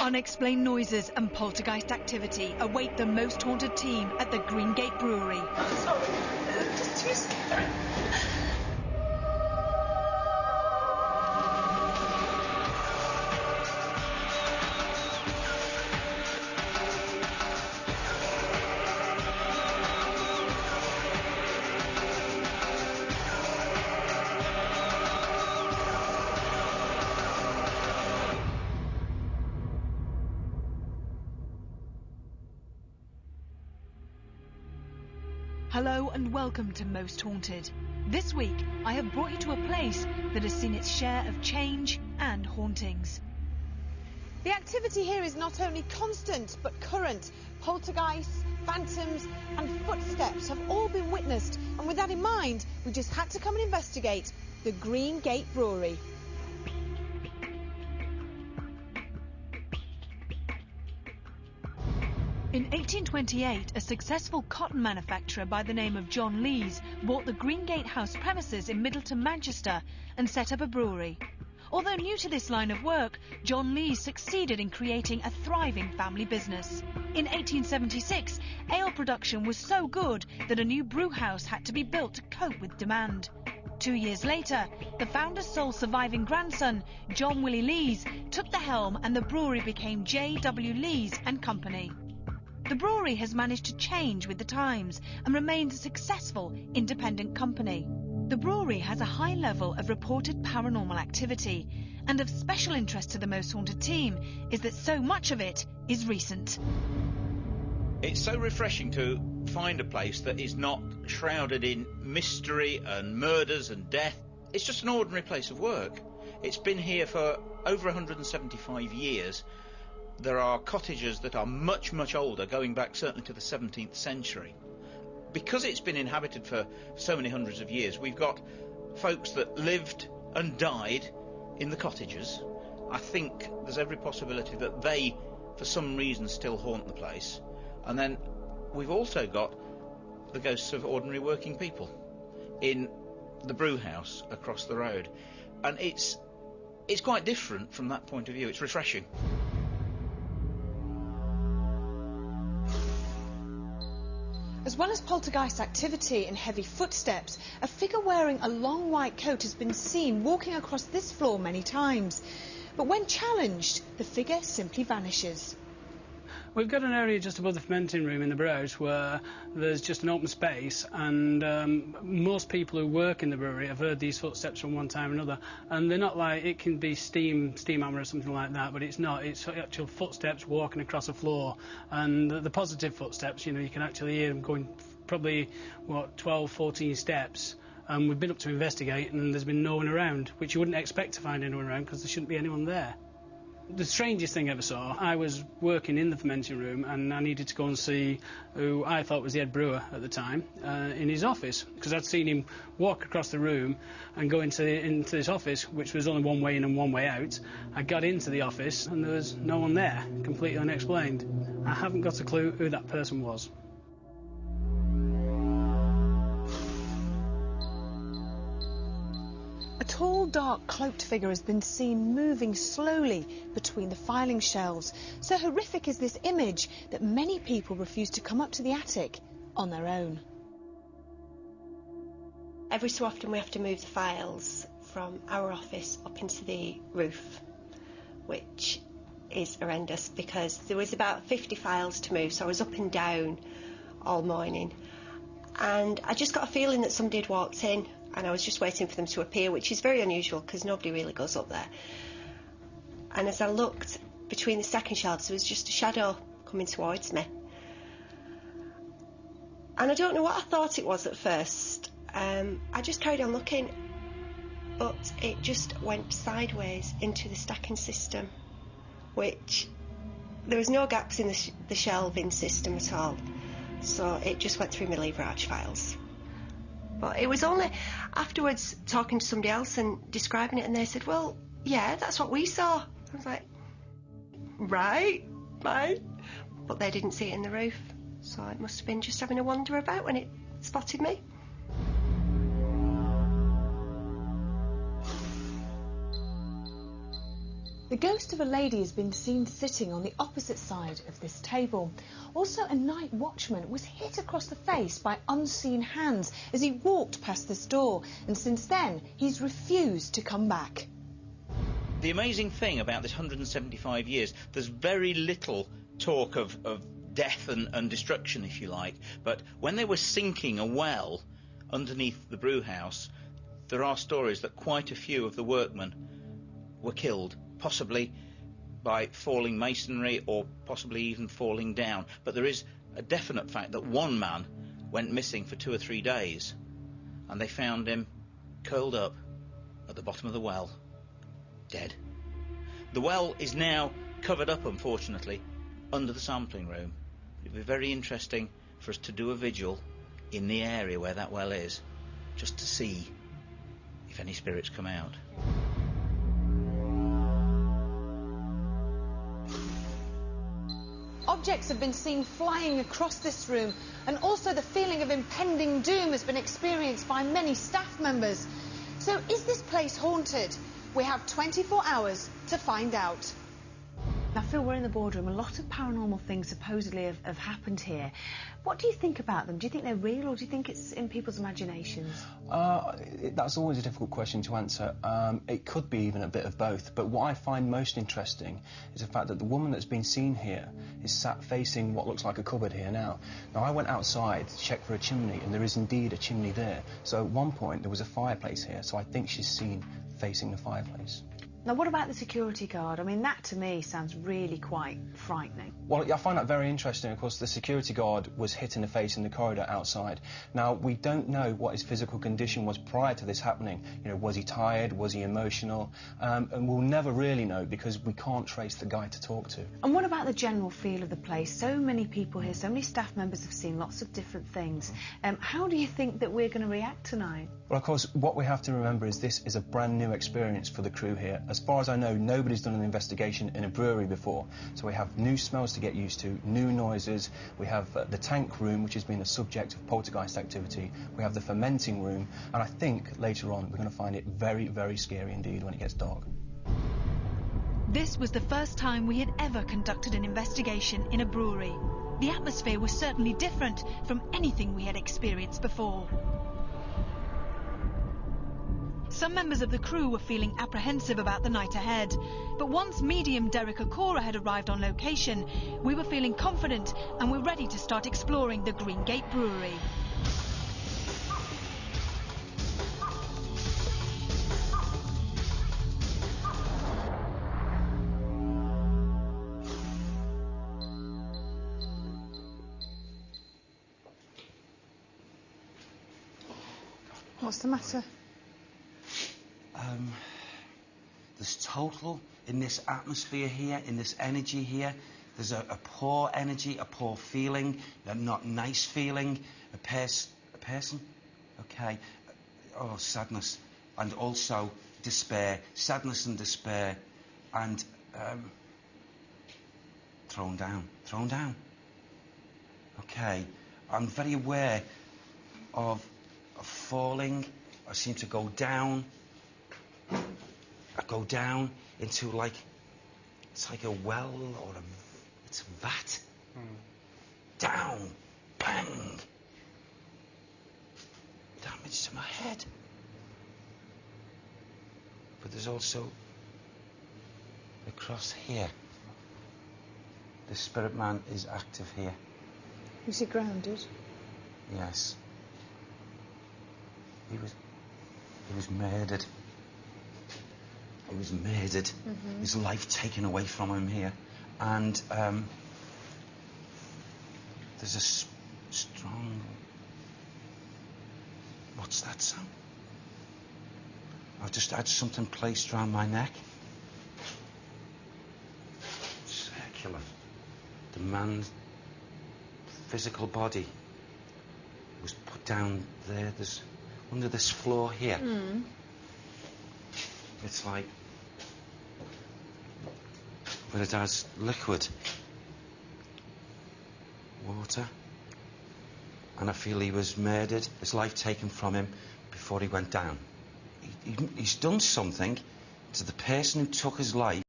Unexplained noises and poltergeist activity await the most haunted team at the Greengate Brewery. Sorry, just 2 seconds. Hello and welcome to Most Haunted. This week, I have brought you to a place that has seen its share of change and hauntings. The activity here is not only constant, but current. Poltergeists, phantoms and footsteps have all been witnessed, and with that in mind, we just had to come and investigate the Greengate Brewery. In 1828, a successful cotton manufacturer by the name of John Lees bought the Greengate House premises in Middleton, Manchester, and set up a brewery. Although new to this line of work, John Lees succeeded in creating a thriving family business. In 1876, ale production was so good that a new brew house had to be built to cope with demand. 2 years later, the founder's sole surviving grandson, John Willie Lees, took the helm and the brewery became J.W. Lees and Company. The brewery has managed to change with the times and remains a successful independent company. The brewery has a high level of reported paranormal activity, and of special interest to the Most Haunted team is that so much of it is recent. It's so refreshing to find a place that is not shrouded in mystery and murders and death. It's just an ordinary place of work. It's been here for over 175 years. There are cottages that are much, much older, going back certainly to the 17th century. Because it's been inhabited for so many hundreds of years, we've got folks that lived and died in the cottages. I think there's every possibility that they, for some reason, still haunt the place. And then we've also got the ghosts of ordinary working people in the brew house across the road. And it's quite different from that point of view. It's refreshing. As well as poltergeist activity and heavy footsteps, a figure wearing a long white coat has been seen walking across this floor many times. But when challenged, the figure simply vanishes. We've got an area just above the fermenting room in the brewery where there's just an open space, and most people who work in the brewery have heard these footsteps from one time or another, and they're not like, it can be steam hammer or something like that, but it's not. It's actual footsteps walking across a floor, and the positive footsteps, you know, you can actually hear them going probably, 12, 14 steps. We've been up to investigate, and there's been no one around, which you wouldn't expect to find anyone around because there shouldn't be anyone there. The strangest thing I ever saw, I was working in the fermenting room and I needed to go and see who I thought was the head brewer at the time in his office, because I'd seen him walk across the room and go into this office, which was only one way in and one way out. I got into the office and there was no one there, completely unexplained. I haven't got a clue who that person was. A tall, dark, cloaked figure has been seen moving slowly between the filing shelves. So horrific is this image that many people refuse to come up to the attic on their own. Every so often we have to move the files from our office up into the roof, which is horrendous because there was about 50 files to move, so I was up and down all morning. And I just got a feeling that somebody had walked in, and I was just waiting for them to appear, which is very unusual because nobody really goes up there. And as I looked between the second shelves, there was just a shadow coming towards me. And I don't know what I thought it was at first. I just carried on looking, but it just went sideways into the stacking system, which there was no gaps in the shelving system at all. So it just went through my lever arch files. But it was only afterwards talking to somebody else and describing it, and they said, well, yeah, that's what we saw. I was like, right, fine. But they didn't see it in the roof, so it must have been just having a wander about when it spotted me. The ghost of a lady has been seen sitting on the opposite side of this table. Also, a night watchman was hit across the face by unseen hands as he walked past this door, and since then he's refused to come back. The amazing thing about this 175 years, there's very little talk of death and destruction, if you like, but when they were sinking a well underneath the brew house, there are stories that quite a few of the workmen were killed, possibly by falling masonry or possibly even falling down. But there is a definite fact that one man went missing for 2 or 3 days, and they found him curled up at the bottom of the well, dead. The well is now covered up, unfortunately, under the sampling room. It'd be very interesting for us to do a vigil in the area where that well is, just to see if any spirits come out. Objects have been seen flying across this room, and also the feeling of impending doom has been experienced by many staff members. So is this place haunted? We have 24 hours to find out. Now, Phil, we're in the boardroom. A lot of paranormal things supposedly have happened here. What do you think about them? Do you think they're real, or do you think it's in people's imaginations? That's always a difficult question to answer. It could be even a bit of both, but what I find most interesting is the fact that the woman that's been seen here is sat facing what looks like a cupboard here now. Now, I went outside to check for a chimney, and there is indeed a chimney there. So at one point there was a fireplace here, so I think she's seen facing the fireplace. Now, what about the security guard? I mean, that to me sounds really quite frightening. Well, I find that very interesting. Of course, the security guard was hit in the face in the corridor outside. Now, we don't know what his physical condition was prior to this happening. You know, was he tired? Was he emotional? And we'll never really know because we can't trace the guy to talk to. And what about the general feel of the place? So many people here, so many staff members have seen lots of different things. How do you think that we're going to react tonight? Well, of course, what we have to remember is this is a brand new experience for the crew here. As far as I know, nobody's done an investigation in a brewery before. So we have new smells to get used to, new noises. We have the tank room, which has been the subject of poltergeist activity. We have the fermenting room. And I think later on we're going to find it very, very scary indeed when it gets dark. This was the first time we had ever conducted an investigation in a brewery. The atmosphere was certainly different from anything we had experienced before. Some members of the crew were feeling apprehensive about the night ahead, but once medium Derek Okora had arrived on location, we were feeling confident and were ready to start exploring the Greengate Brewery. What's the matter? There's total in this atmosphere here, in this energy here. There's a poor energy, a poor feeling, a not nice feeling, a person, okay. Oh, sadness, and also despair, sadness and despair, and thrown down. Okay, I'm very aware of falling. I seem to go down. I go down into it's like a well or it's a vat. Down, bang. Damage to my head. But there's also across here. The spirit man is active here. Was he grounded? Yes. He was murdered. He was murdered. His life taken away from him here. And there's a strong... What's that sound? I've just had something placed around my neck. Circular. The man's physical body was put down there. There's under this floor here. It's like, but it has liquid water, and I feel he was murdered, his life taken from him before he went down. He's done something to the person who took his life.